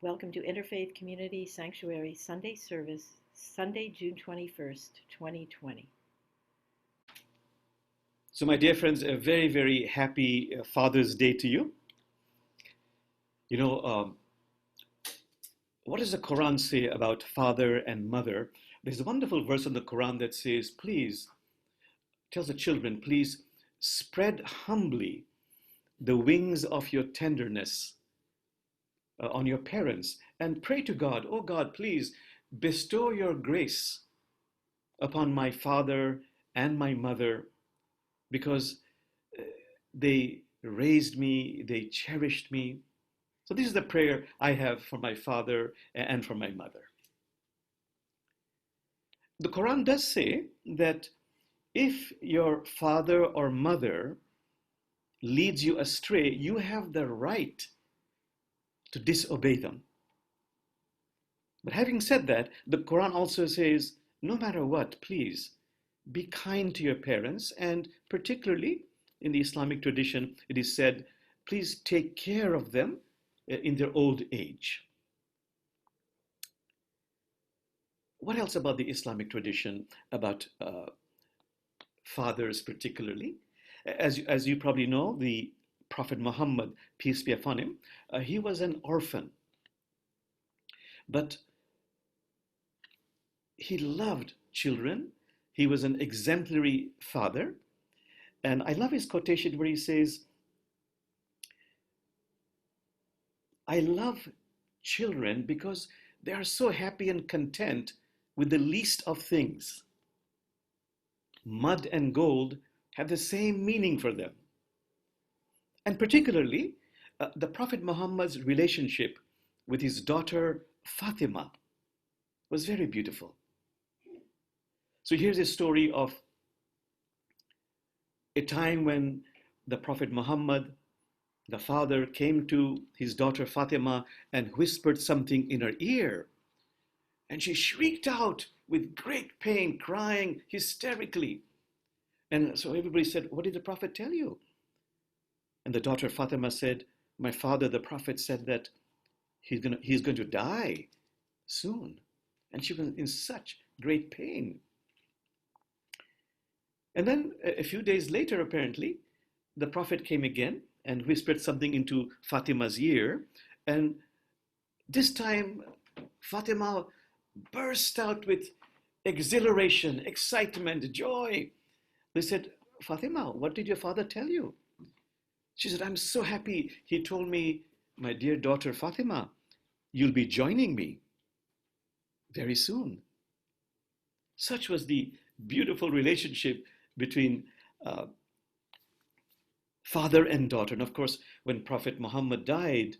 Welcome to Interfaith Community Sanctuary Sunday Service, Sunday, June 21st, 2020. So, my dear friends, a very, very happy Father's Day to you. You know, what does the Quran say about father and mother? There's a wonderful verse in the Quran that says, please, tells the children, please spread humbly the wings of your tenderness on your parents and pray to God, oh God, please bestow your grace upon my father and my mother because they raised me, they cherished me. So this is the prayer I have for my father and for my mother. The Quran does say that if your father or mother leads you astray, you have the right to disobey them. But having said that, the Quran also says, no matter what, please be kind to your parents, and particularly in the Islamic tradition, it is said, please take care of them in their old age. What else about the Islamic tradition, about fathers particularly? As you probably know, the Prophet Muhammad, peace be upon him, he was an orphan. But he loved children. He was an exemplary father. And I love his quotation where he says, I love children because they are so happy and content with the least of things. Mud and gold have the same meaning for them. And particularly, the Prophet Muhammad's relationship with his daughter Fatima was very beautiful. So here's a story of a time when the Prophet Muhammad, the father, came to his daughter Fatima and whispered something in her ear. And she shrieked out with great pain, crying hysterically. And so everybody said, what did the Prophet tell you? And the daughter Fatima said, my father, the Prophet, said that he's going to die soon. And she was in such great pain. And then a few days later, apparently, the Prophet came again and whispered something into Fatima's ear. And this time, Fatima burst out with exhilaration, excitement, joy. They said, Fatima, what did your father tell you? She said, I'm so happy. He told me, my dear daughter Fatima, you'll be joining me very soon. Such was the beautiful relationship between father and daughter. And of course, when Prophet Muhammad died,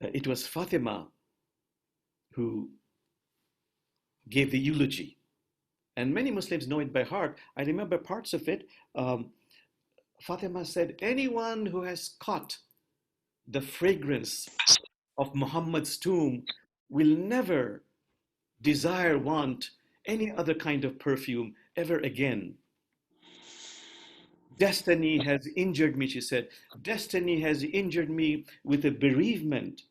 it was Fatima who gave the eulogy. And many Muslims know it by heart. I remember parts of it. Fatima said, anyone who has caught the fragrance of Muhammad's tomb will never desire, want any other kind of perfume ever again. Destiny has injured me, she said. Destiny has injured me with a bereavement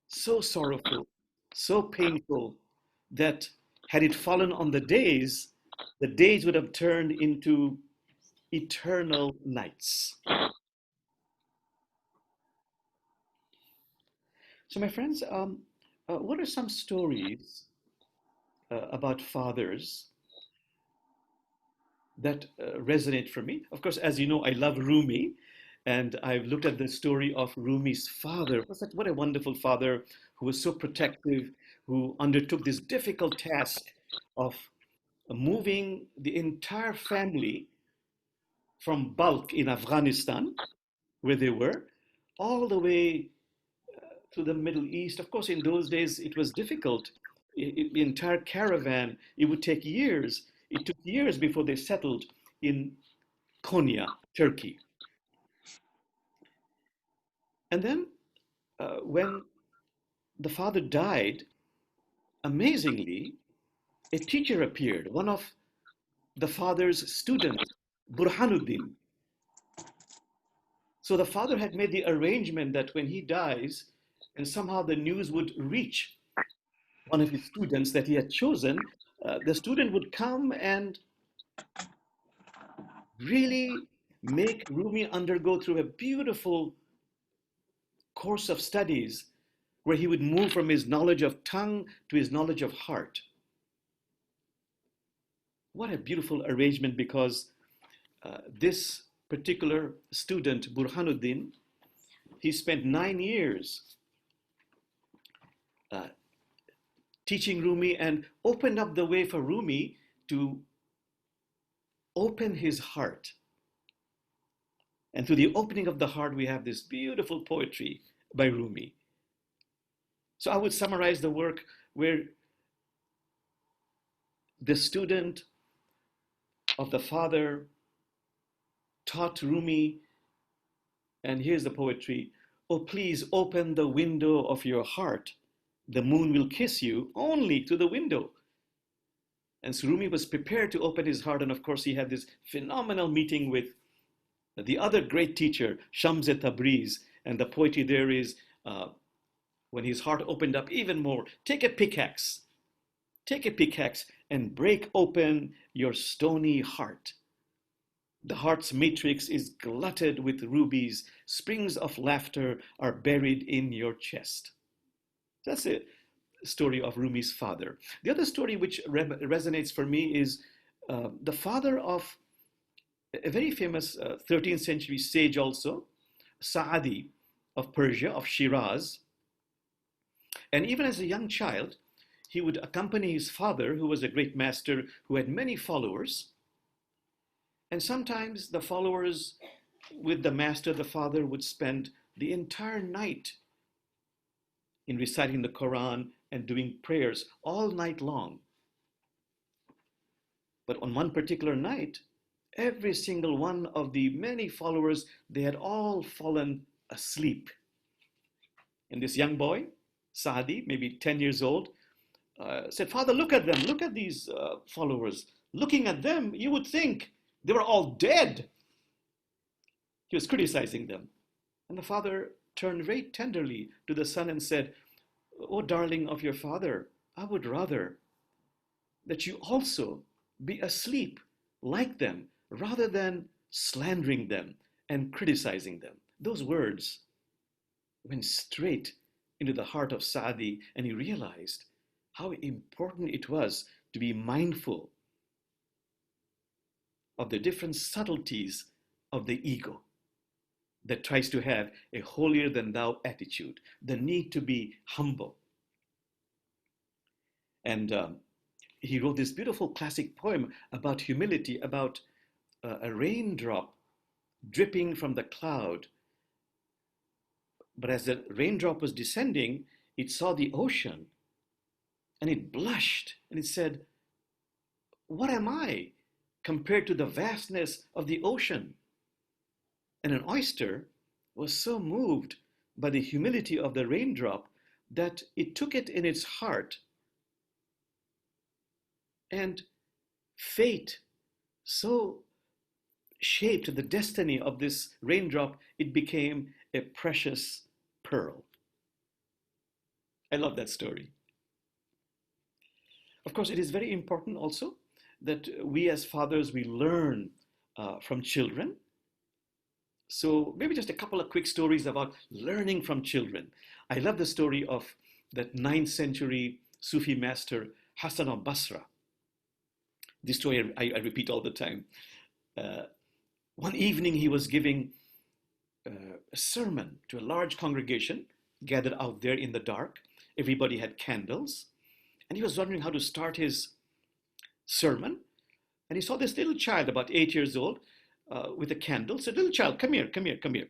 so sorrowful, so painful, that had it fallen on the days would have turned into eternal nights. So my friends, what are some stories about fathers that resonate for me? Of course, as you know, I love Rumi, and I've looked at the story of Rumi's father. What a wonderful father who was so protective, who undertook this difficult task of moving the entire family from Balkh in Afghanistan, where they were, all the way to the Middle East. Of course, in those days, it was difficult. The entire caravan, it would take years. It took years before they settled in Konya, Turkey. And then when the father died, amazingly, a teacher appeared, one of the father's students, Burhanuddin. So the father had made the arrangement that when he dies, and somehow the news would reach one of his students that he had chosen, the student would come and really make Rumi undergo through a beautiful course of studies where he would move from his knowledge of tongue to his knowledge of heart. What a beautiful arrangement, because this particular student, Burhanuddin, he spent 9 years teaching Rumi and opened up the way for Rumi to open his heart. And through the opening of the heart, we have this beautiful poetry by Rumi. So I would summarize the work where the student of the father taught Rumi, and here's the poetry: "Oh, please open the window of your heart. The moon will kiss you only through the window." And so Rumi was prepared to open his heart, and of course he had this phenomenal meeting with the other great teacher, Shams Tabriz, and the poetry there is, when his heart opened up even more, take a pickaxe and break open your stony heart. The heart's matrix is glutted with rubies. Springs of laughter are buried in your chest. That's a story of Rumi's father. The other story which resonates for me is the father of a very famous 13th century sage also, Saadi of Persia, of Shiraz. And even as a young child, he would accompany his father, who was a great master who had many followers. And sometimes the followers with the master, the father, would spend the entire night in reciting the Quran and doing prayers all night long. But on one particular night, every single one of the many followers, they had all fallen asleep. And this young boy, Saadi, maybe 10 years old, said, "Father, look at them. Look at these followers. Looking at them, you would think they were all dead." He was criticizing them. And the father turned very tenderly to the son and said, "Oh, darling of your father, I would rather that you also be asleep like them rather than slandering them and criticizing them." Those words went straight into the heart of Saadi, and he realized how important it was to be mindful of the different subtleties of the ego that tries to have a holier than thou attitude, the need to be humble. And he wrote this beautiful classic poem about humility, about a raindrop dripping from the cloud. But as the raindrop was descending, it saw the ocean and it blushed and it said, "What am I compared to the vastness of the ocean?" And an oyster was so moved by the humility of the raindrop that it took it in its heart, and fate so shaped the destiny of this raindrop, it became a precious pearl. I love that story. Of course, it is very important also that we as fathers, we learn from children. So maybe just a couple of quick stories about learning from children. I love the story of that 9th century Sufi master, Hassan al-Basra. This story I repeat all the time. One evening he was giving a sermon to a large congregation gathered out there in the dark. Everybody had candles. And he was wondering how to start his sermon. And he saw this little child, about 8 years old, with a candle. Said, "Little child, come here, come here, come here.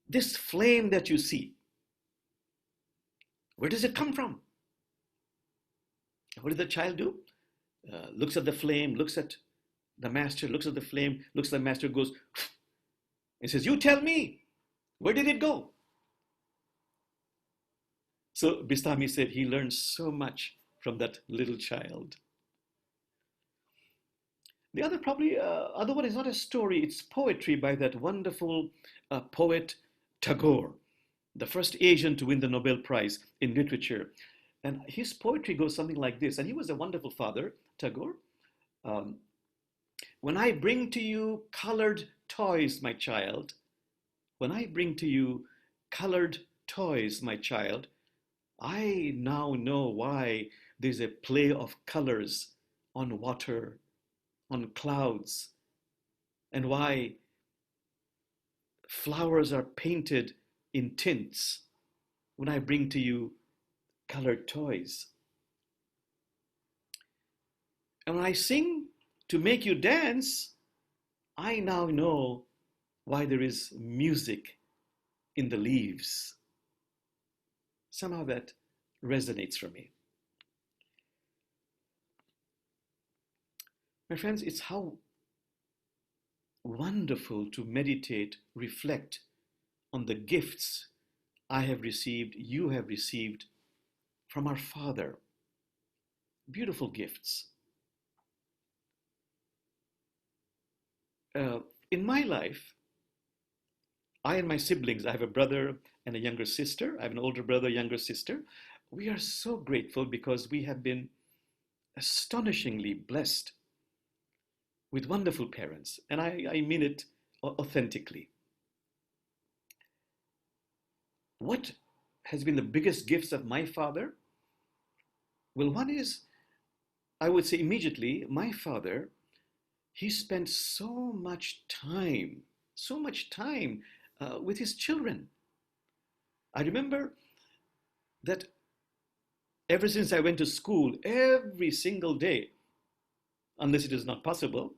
This flame that you see, where does it come from?" What did the child do? Looks at the flame, looks at the master, looks at the flame, looks at the master, goes, and says, "You tell me, where did it go?" So Bistami said he learned so much from that little child. The other other one is not a story, it's poetry by that wonderful poet Tagore. the first Asian to win the Nobel Prize in literature. And his poetry goes something like this. And he was a wonderful father, Tagore. Um, when I bring to you colored toys, my child, when I bring to you colored toys, my child, I now know why there's a play of colors on water, on clouds, and why flowers are painted in tints when I bring to you colored toys. And when I sing to make you dance, I now know why there is music in the leaves. Somehow that resonates for me. My friends, it's how wonderful to meditate, reflect on the gifts I have received, you have received from our Father. Beautiful gifts. In my life, I and my siblings, I have a brother and a younger sister. I have an older brother, younger sister. We are so grateful because we have been astonishingly blessed with wonderful parents. And I mean it authentically. What has been the biggest gifts of my father? Well, one is, I would say immediately, my father, he spent so much time with his children. I remember that ever since I went to school, every single day, unless it is not possible,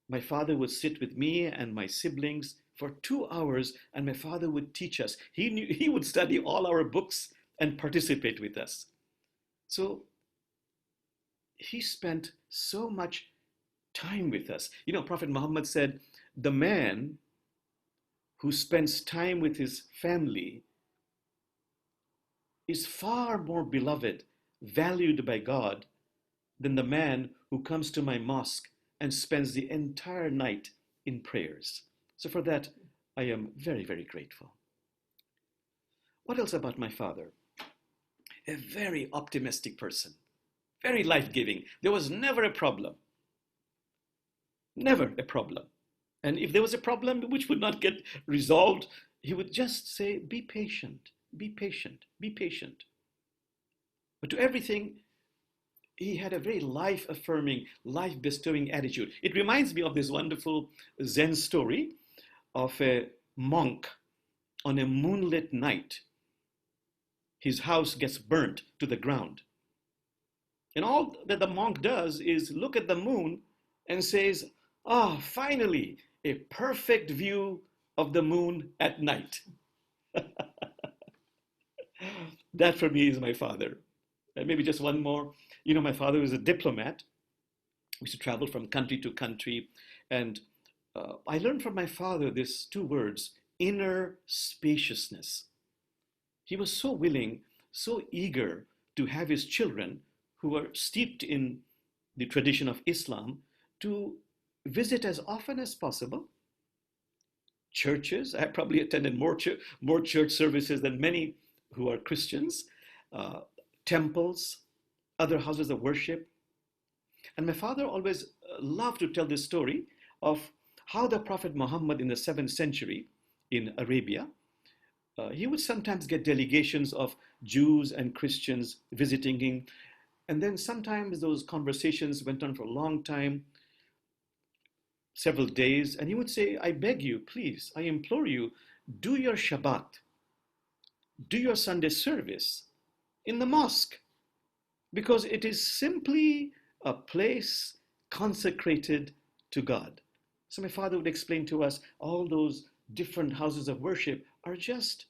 my father would sit with me and my siblings for 2 hours, and my father would teach us. He would study all our books and participate with us. So he spent so much time with us. You know, Prophet Muhammad said, the man who spends time with his family is far more beloved, valued by God, than the man who comes to my mosque and spends the entire night in prayers. So for that, I am very, very grateful. What else about my father? A very optimistic person, very life-giving. There was never a problem. Never a problem. And if there was a problem which would not get resolved, he would just say, be patient, be patient, be patient. But to everything, he had a very life-affirming, life-bestowing attitude. It reminds me of this wonderful Zen story of a monk on a moonlit night. His house gets burnt to the ground. And all that the monk does is look at the moon and says, ah, finally, a perfect view of the moon at night. That for me is my father. And maybe just one more. You know, my father was a diplomat. We used to travel from country to country. And I learned from my father these 2 words, inner spaciousness. He was so willing, so eager to have his children who were steeped in the tradition of Islam to visit as often as possible churches. I probably attended more church services than many who are Christians, temples, other houses of worship. And my father always loved to tell this story of how the Prophet Muhammad in the 7th century in Arabia, he would sometimes get delegations of Jews and Christians visiting him. And then sometimes those conversations went on for a long time, several days. And he would say, I beg you, please, I implore you, do your Shabbat, do your Sunday service in the mosque, because it is simply a place consecrated to God. So my father would explain to us all those different houses of worship are just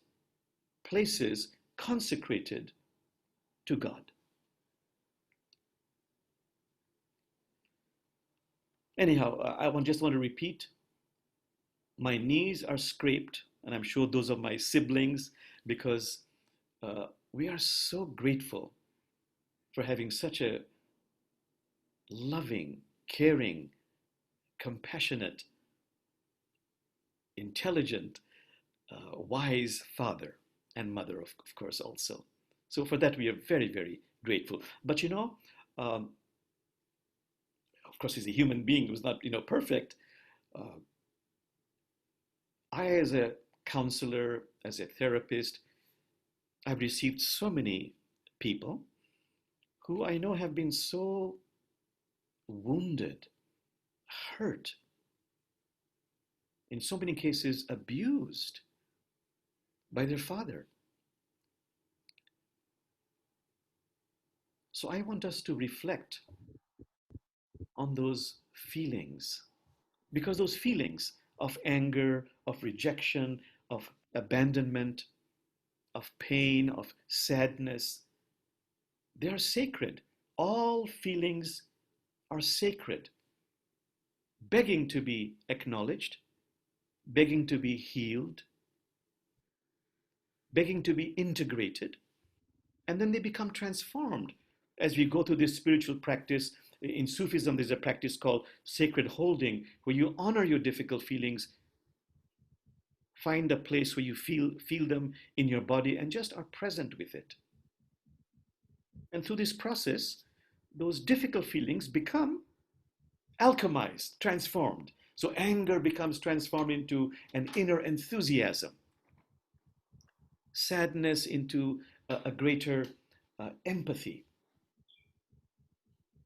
places consecrated to God. Anyhow, just want to repeat, my knees are scraped, and I'm sure those of my siblings, because we are so grateful for having such a loving, caring, compassionate, intelligent, wise father. and mother, of course, also. So for that, we are very, very grateful. But um, of course, he's a human being who's not, perfect. Uh, I, as a counselor, as a therapist, I've received so many people who I know have been so wounded, hurt, in so many cases abused by their father. So I want us to reflect on those feelings, because those feelings of anger, of rejection, of abandonment, of pain, of sadness, they are sacred. All feelings are sacred, begging to be acknowledged, begging to be healed, begging to be integrated, and then they become transformed as we go through this spiritual practice. In Sufism, there's a practice called sacred holding, where you honor your difficult feelings, find a place where you feel them in your body and just are present with it. And through this process, those difficult feelings become alchemized, transformed. So anger becomes transformed into an inner enthusiasm, sadness into a greater empathy.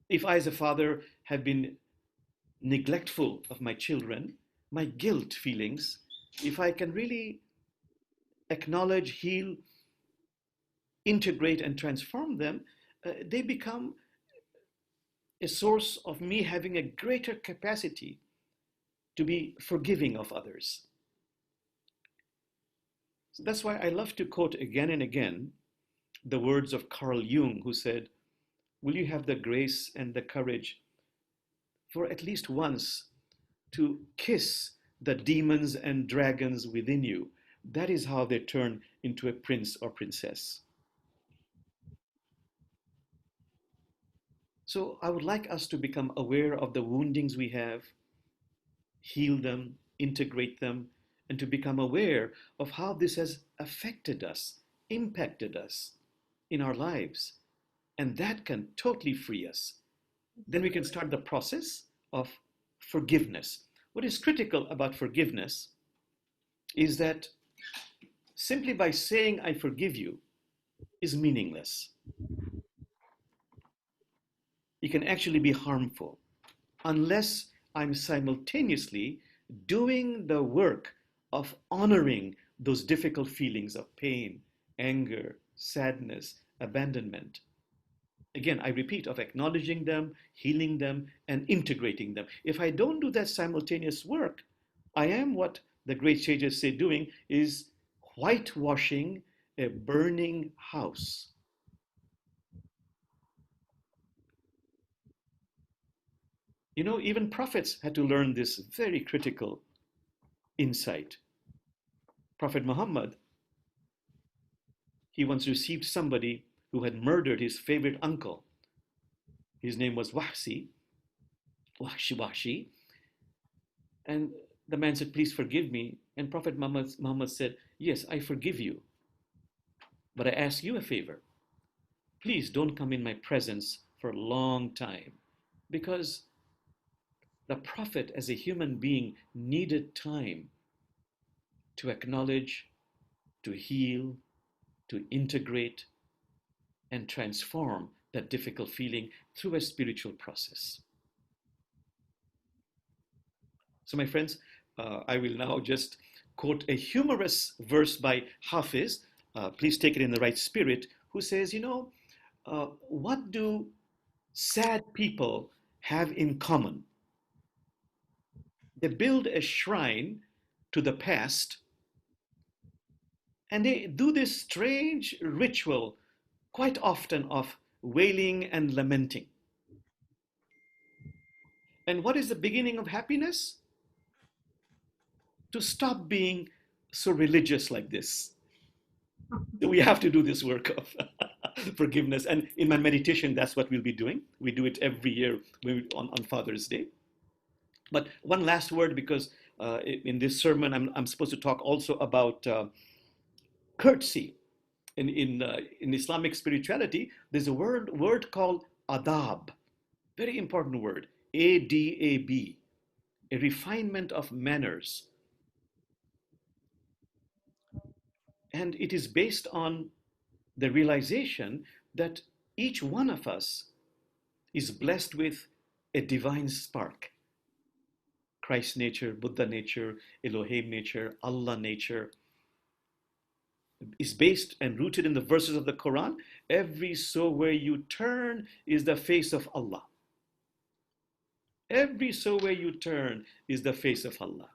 If I, as a father, have been neglectful of my children, my guilt feelings, if I can really acknowledge, heal, integrate, and transform them, they become a source of me having a greater capacity to be forgiving of others. So that's why I love to quote again and again the words of Carl Jung, who said, "Will you have the grace and the courage for at least once to kiss the demons and dragons within you? That is how they turn into a prince or princess." So I would like us to become aware of the woundings we have, heal them, integrate them, and to become aware of how this has affected us, impacted us in our lives. And that can totally free us. Then we can start the process of forgiveness. What is critical about forgiveness is that simply by saying I forgive you is meaningless. It can actually be harmful unless I'm simultaneously doing the work of honoring those difficult feelings of pain, anger, sadness, abandonment. Again, I repeat, of acknowledging them, healing them, and integrating them. If I don't do that simultaneous work, I am what the great sages say doing is whitewashing a burning house. Even prophets had to learn this very critical insight. Prophet Muhammad, he once received somebody who had murdered his favorite uncle. His name was Wahshi. And the man said, "Please forgive me." And Prophet Muhammad said, "Yes, I forgive you. But I ask you a favor. Please don't come in my presence for a long time." Because the Prophet, as a human being, needed time to acknowledge, to heal, to integrate, and transform that difficult feeling through a spiritual process. So, my friends, I will now just quote a humorous verse by Hafiz. Please take it in the right spirit, who says, what do sad people have in common? They build a shrine to the past, and they do this strange ritual quite often of wailing and lamenting. And what is the beginning of happiness? To stop being so religious like this. We have to do this work of forgiveness. And in my meditation, that's what we'll be doing. We do it every year on Father's Day. But one last word, because in this sermon, I'm supposed to talk also about courtesy. In Islamic spirituality, there's a word called adab, very important word, ADAB, a refinement of manners. And it is based on the realization that each one of us is blessed with a divine spark. Christ nature, Buddha nature, Elohim nature, Allah nature is based and rooted in the verses of the Quran. Every so where you turn is the face of Allah. Every so where you turn is the face of Allah.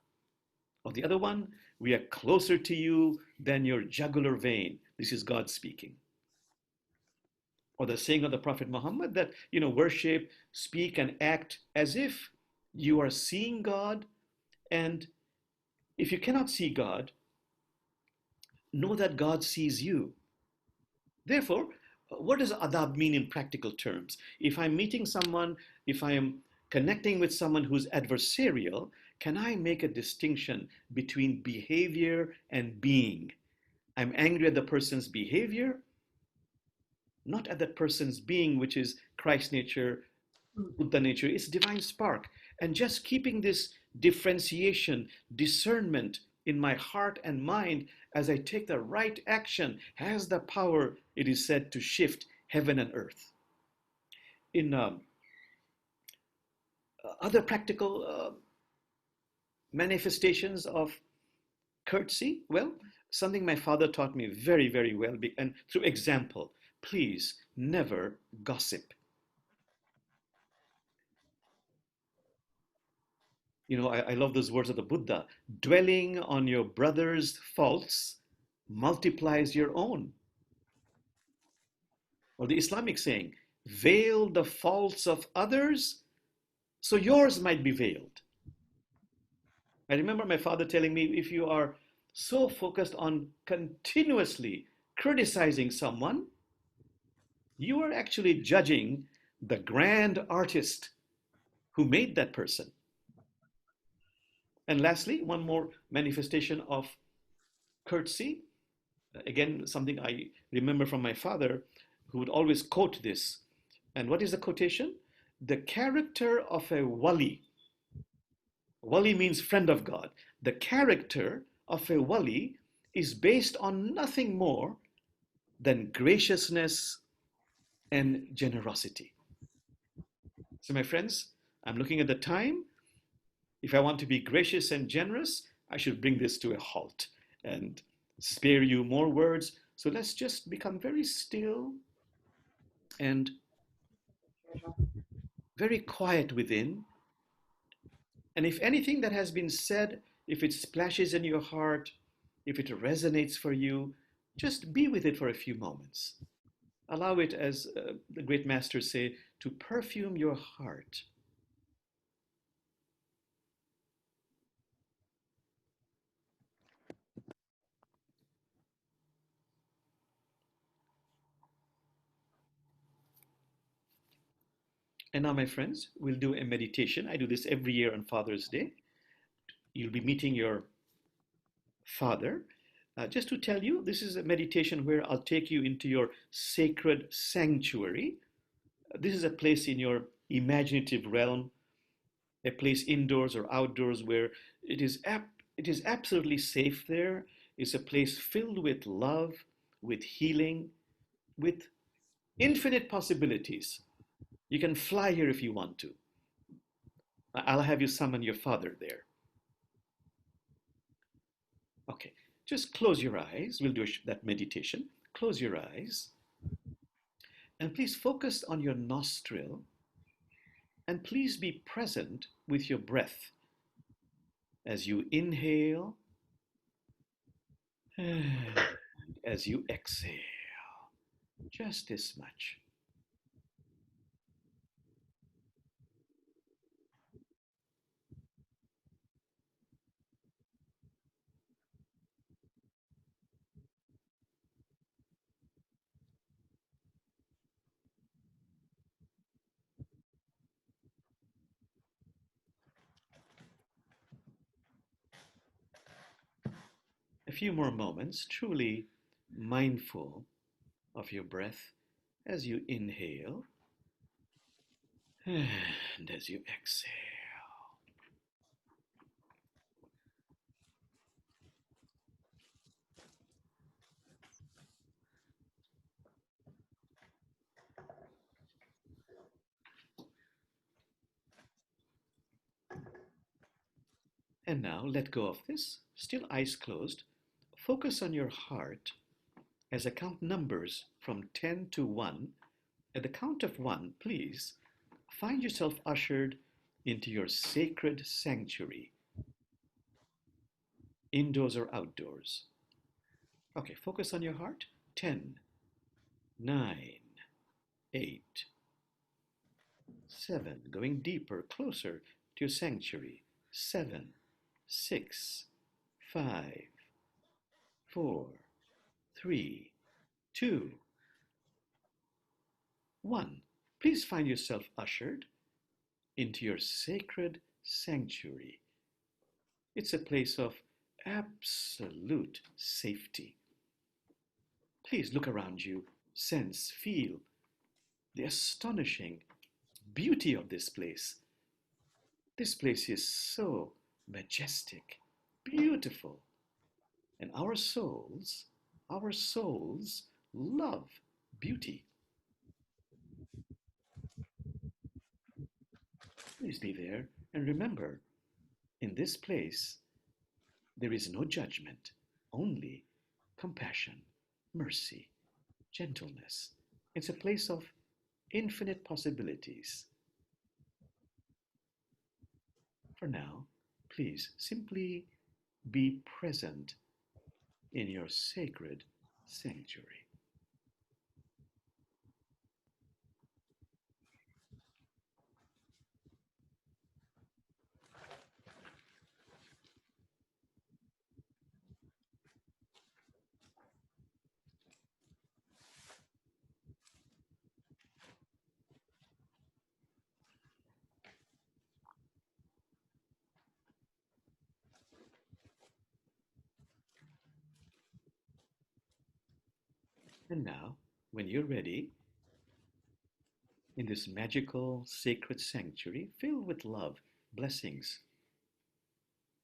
Or the other one, we are closer to you than your jugular vein. This is God speaking. Or the saying of the Prophet Muhammad that, worship, speak, and act as if you are seeing God. And if you cannot see God, know that God sees you. Therefore, what does adab mean in practical terms? If I'm meeting someone, if I am connecting with someone who's adversarial, can I make a distinction between behavior and being? I'm angry at the person's behavior, not at that person's being, which is Christ nature, Buddha nature. It's divine spark. And just keeping this differentiation, discernment in my heart and mind as I take the right action has the power, it is said, to shift heaven and earth. In other practical manifestations of courtesy, well, something my father taught me very, very well, and through example, please never gossip. I love those words of the Buddha. Dwelling on your brother's faults multiplies your own. Or the Islamic saying, veil the faults of others so yours might be veiled. I remember my father telling me, if you are so focused on continuously criticizing someone, you are actually judging the grand artist who made that person. And lastly, one more manifestation of courtesy. Again, something I remember from my father, who would always quote this. And what is the quotation? The character of a wali. Wali means friend of God. The character of a wali is based on nothing more than graciousness and generosity. So, my friends, I'm looking at the time. If I want to be gracious and generous, I should bring this to a halt and spare you more words. So let's just become very still and very quiet within. And if anything that has been said, if it splashes in your heart, if it resonates for you, just be with it for a few moments. Allow it, as the great masters say, to perfume your heart. And now, my friends, we'll do a meditation. I do this every year on Father's Day. You'll be meeting your father. Just to tell you, this is a meditation where I'll take you into your sacred sanctuary. This is a place in your imaginative realm, a place indoors or outdoors where it is absolutely safe there. It's a place filled with love, with healing, with infinite possibilities. You can fly here if you want to. I'll have you summon your father there. Okay, just close your eyes. We'll do that meditation. Close your eyes. And please focus on your nostril. And please be present with your breath as you inhale and as you exhale. Just this much. A few more moments, truly mindful of your breath as you inhale and as you exhale. And now let go of this, still eyes closed. Focus on your heart as I count numbers from 10 to 1. At the count of 1, please find yourself ushered into your sacred sanctuary, indoors or outdoors. Okay, focus on your heart. 10, 9, 8, 7, going deeper, closer to your sanctuary. 7, 6, 5, 4, 3, 2, 1. Please find yourself ushered into your sacred sanctuary. It's a place of absolute safety. Please look around you, sense, feel the astonishing beauty of this place. This place is so majestic, beautiful, and our souls love beauty. Please be there and remember, in this place, there is no judgment, only compassion, mercy, gentleness. It's a place of infinite possibilities. For now, please simply be present in your sacred sanctuary. And now, when you're ready, in this magical, sacred sanctuary filled with love, blessings,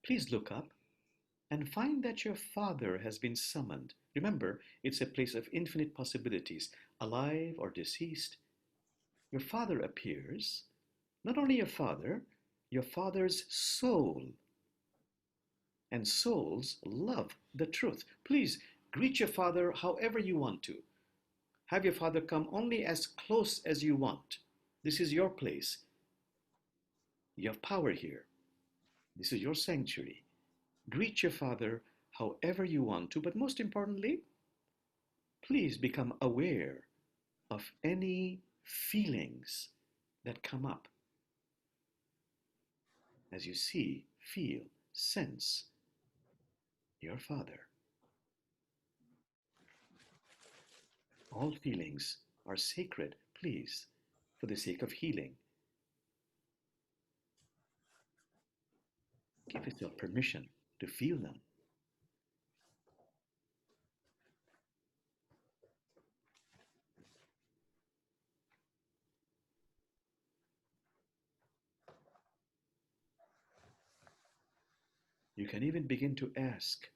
please look up and find that your Father has been summoned. Remember, it's a place of infinite possibilities, alive or deceased. Your Father appears, not only your Father's soul. And souls love the truth. Please greet your Father however you want to. Have your Father come only as close as you want. This is your place. You have power here. This is your sanctuary. Greet your Father however you want to, but most importantly, please become aware of any feelings that come up as you see, feel, sense your Father. All feelings are sacred, please, for the sake of healing. Give yourself permission to feel them. You can even begin to ask,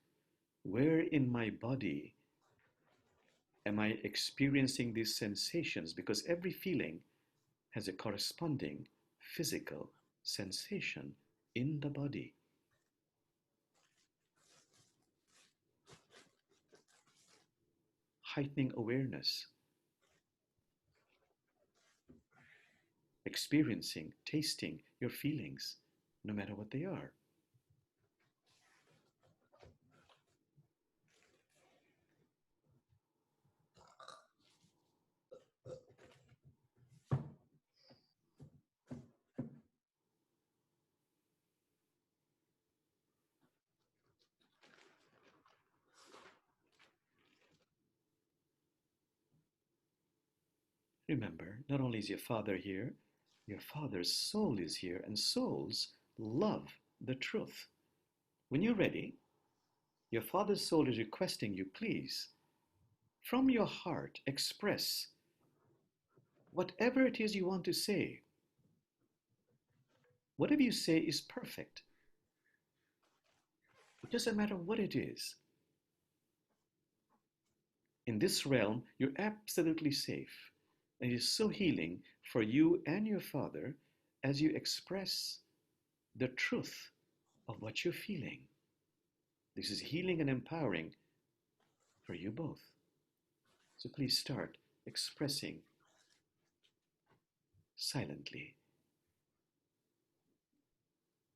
where in my body am I experiencing these sensations? Because every feeling has a corresponding physical sensation in the body. Heightening awareness, experiencing, tasting your feelings, no matter what they are. Remember, not only is your Father here, your Father's soul is here, and souls love the truth. When you're ready, your Father's soul is requesting you, please From your heart, express whatever it is you want to say. Whatever you say is perfect. It doesn't matter what it is. In this realm, you're absolutely safe. And it is so healing for you and your Father as you express the truth of what you're feeling. This is healing and empowering for you both. So please start expressing silently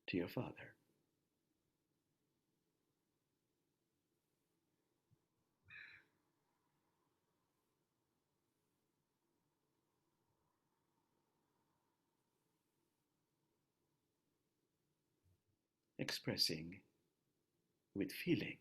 to your Father. Expressing with feeling.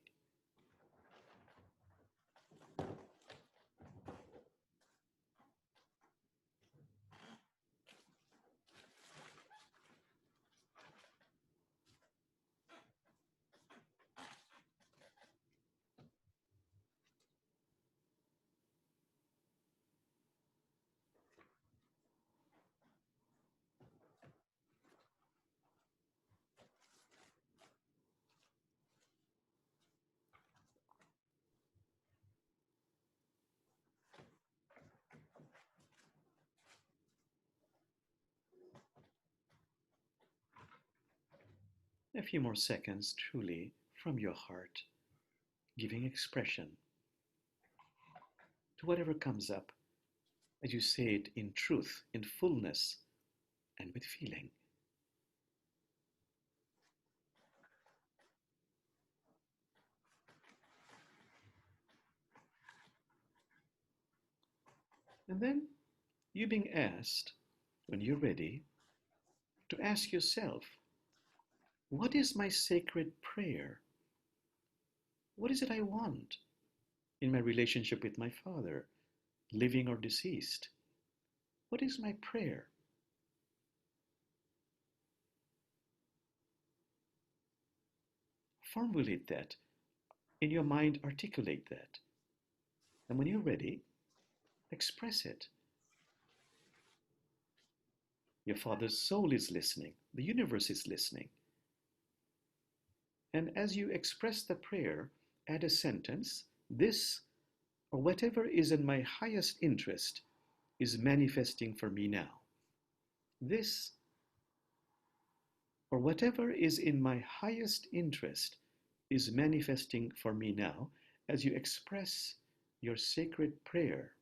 A few more seconds, truly, from your heart, giving expression to whatever comes up as you say it in truth, in fullness, and with feeling. And then you're being asked, when you're ready, to ask yourself, what is my sacred prayer? What is it I want in my relationship with my Father, living or deceased? What is my prayer? Formulate that. In your mind, articulate that. And when you're ready, express it. Your Father's soul is listening. The universe is listening. And as you express the prayer, add a sentence, this or whatever is in my highest interest is manifesting for me now. This or whatever is in my highest interest is manifesting for me now as you express your sacred prayer.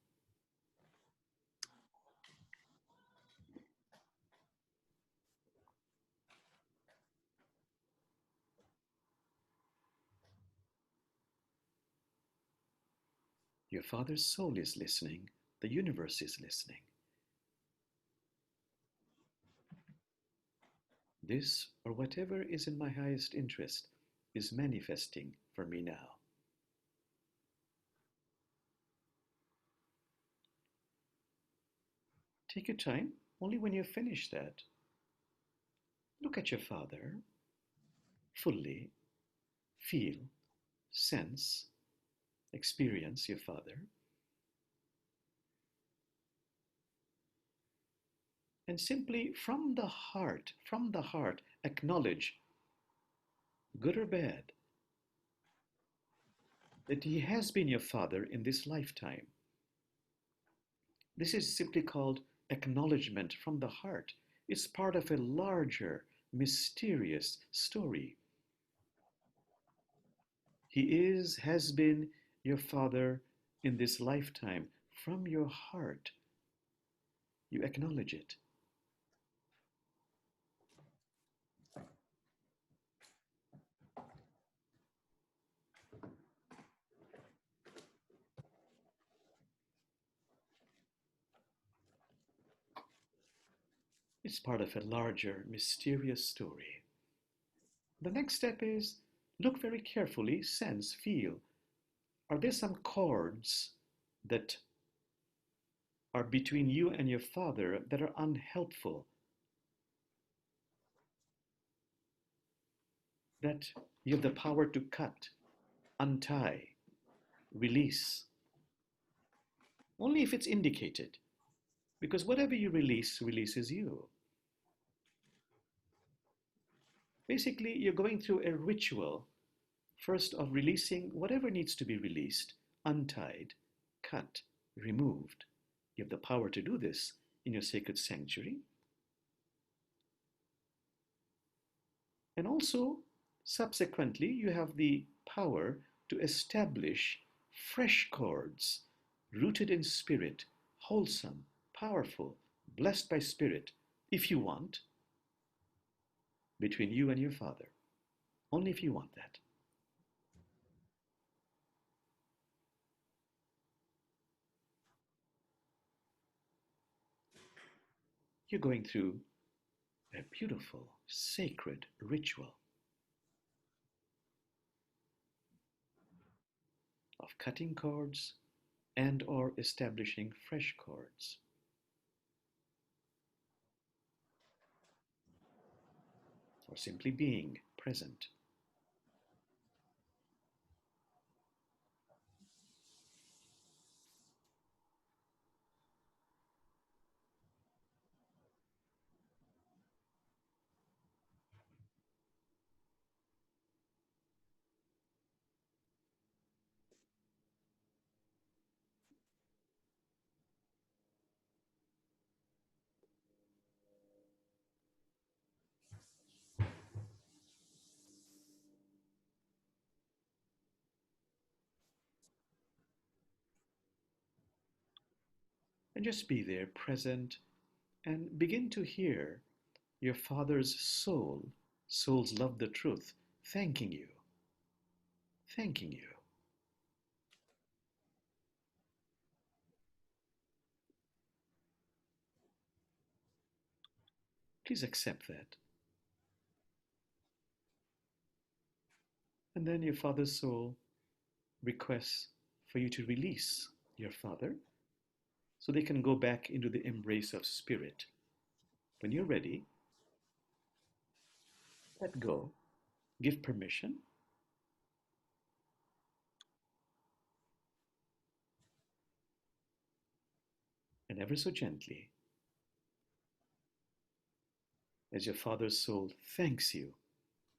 Your Father's soul is listening. The universe is listening. This or whatever is in my highest interest is manifesting for me now. Take your time. Only when you finish that, look at your Father fully, feel, sense, experience your Father, and simply from the heart, acknowledge, good or bad, that He has been your Father in this lifetime. This is simply called acknowledgement from the heart. It's part of a larger, mysterious story. He has been your Father in this lifetime. From your heart, you acknowledge it. It's part of a larger, mysterious story. The next step is look very carefully, sense, feel. Are there some chords that are between you and your Father that are unhelpful? That you have the power to cut, untie, release. only if it's indicated, because whatever you release releases you. Basically, you're going through a ritual, first of releasing whatever needs to be released, untied, cut, removed. You have the power to do this in your sacred sanctuary. And also, subsequently, you have the power to establish fresh cords, rooted in spirit, wholesome, powerful, blessed by spirit, if you want, between you and your Father. Only if you want that. You're going through a beautiful, sacred ritual of cutting cords and or establishing fresh cords. Or simply being present. And just be there, present, and begin to hear your Father's soul. Souls love the truth, thanking you, thanking you. Please accept that. And then your Father's soul requests for you to release your Father so they can go back into the embrace of spirit. When you're ready, let go, give permission, and ever so gently, as your Father's soul thanks you,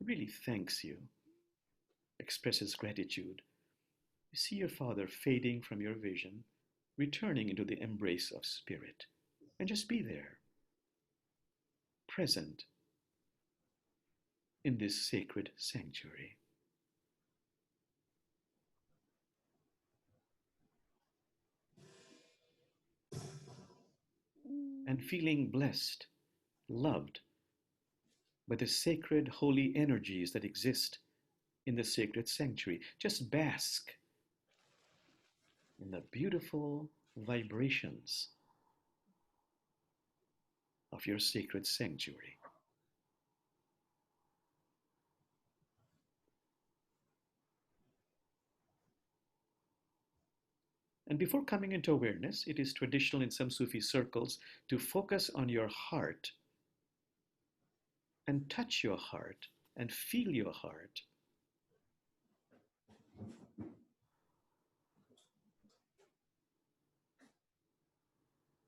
really thanks you, expresses gratitude, you see your Father fading from your vision, returning into the embrace of spirit. And just be there, present in this sacred sanctuary. And feeling blessed, loved by the sacred, holy energies that exist in the sacred sanctuary. Just bask in the beautiful vibrations of your sacred sanctuary. And before coming into awareness, it is traditional in some Sufi circles to focus on your heart and touch your heart and feel your heart.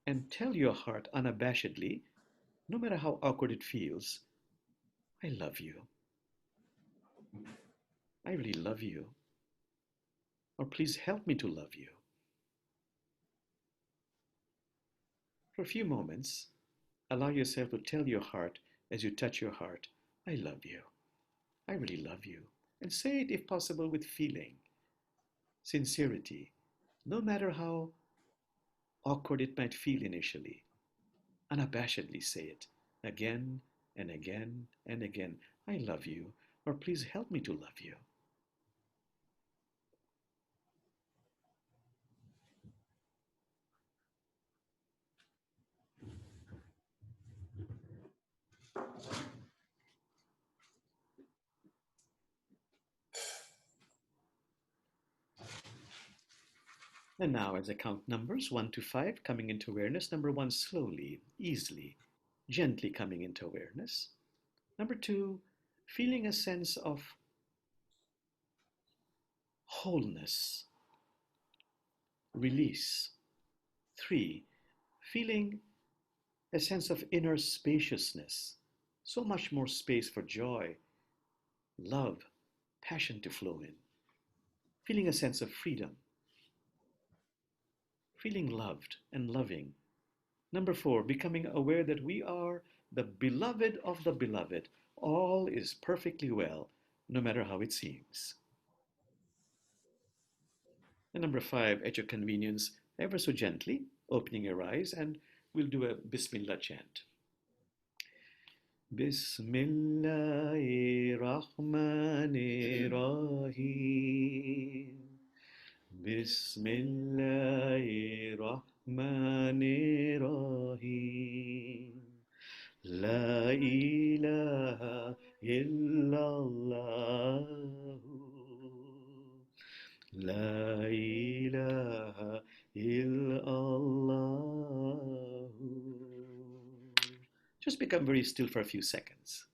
And tell your heart unabashedly, no matter how awkward it feels, I love you. I really love you. Or please help me to love you. For a few moments, allow yourself to tell your heart as you touch your heart, I love you. I really love you. And say it, if possible, with feeling, sincerity, no matter how awkward it might feel initially. Unabashedly say it again and again and again. I love you, or please help me to love you. And now, as I count numbers 1 to 5, coming into awareness. Number 1, slowly, easily, gently coming into awareness. Number 2, feeling a sense of wholeness, release, 3, feeling a sense of inner spaciousness, so much more space for joy, love, passion to flow in. Feeling a sense of freedom, feeling loved and loving. Number 4, becoming aware that we are the beloved of the beloved. All is perfectly well, no matter how it seems. And number 5, at your convenience, ever so gently, opening your eyes, and we'll do a Bismillah chant. Bismillah Rahman Rahim. Bismillah Rahman Rahim. La ilaha illallah. La ilaha illallah. Just become very still for a few seconds.